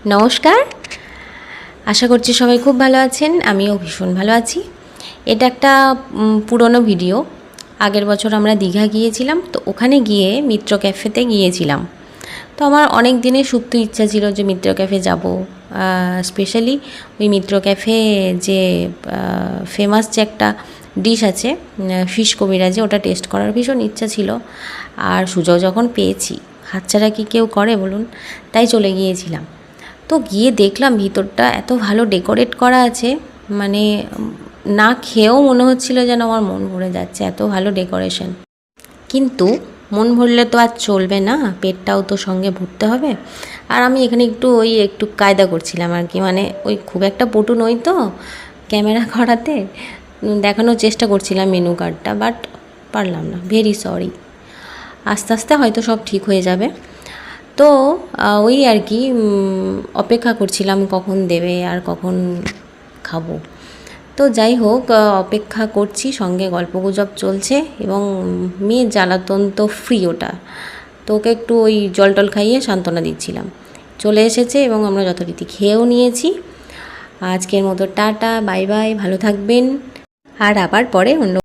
নমস্কার, আশা করছি সবাই খুব ভালো আছেন। আমিও ভীষণ ভালো আছি। এটা একটা পুরনো ভিডিও। আগের বছর আমরা দীঘা গিয়েছিলাম, তো ওখানে গিয়ে মিত্র ক্যাফেতে গিয়েছিলাম। তো আমার অনেক দিনের সুপ্ত ইচ্ছা ছিল যে মিত্র ক্যাফে যাব। স্পেশালি ওই মিত্র ক্যাফে যে ফেমাস যে একটা ডিশ আছে ফিশ কবিরাজে, ওটা টেস্ট করার ভীষণ ইচ্ছা ছিল। আর সুযোগ যখন পেয়েছি, হাতছাড়া কি কেউ করে বলুন? তাই চলে গিয়েছিলাম। তো গিয়ে দেখলাম ভিতরটা এত ভালো ডেকোরেট করা আছে, মানে না খেয়েও মনে হচ্ছিল যেন আমার মন ভরে যাচ্ছে, এত ভালো ডেকোরেশন। কিন্তু মন ভরলে তো আর চলবে না, পেটটাও তো সঙ্গে ভরতে হবে। আর আমি এখানে একটু কায়দা করছিলাম আর কি, মানে ওই খুব একটা পটু নই তো ক্যামেরা করাতে। দেখানোর চেষ্টা করছিলাম মেনু কার্ডটা, বাট পারলাম না, ভেরি সরি। আস্তে আস্তে হয়তো সব ঠিক হয়ে যাবে। তো ওই আর কি অপেক্ষা করছিলাম কখন দেবে আর কখন খাবো। তো যাই হোক, অপেক্ষা করছি, সঙ্গে গল্পগুজব চলছে এবং মেয়ের জ্বালাতন তো ফ্রি ওটা। তো ওকে একটু ওই জল টল খাইয়ে সান্ত্বনা দিচ্ছিলাম। চলে এসেছে এবং আমরা যথারীতি খেয়েও নিয়েছি। আজকের মতো টাটা, বাই বাই, ভালো থাকবেন। আর আবার পরে অন্য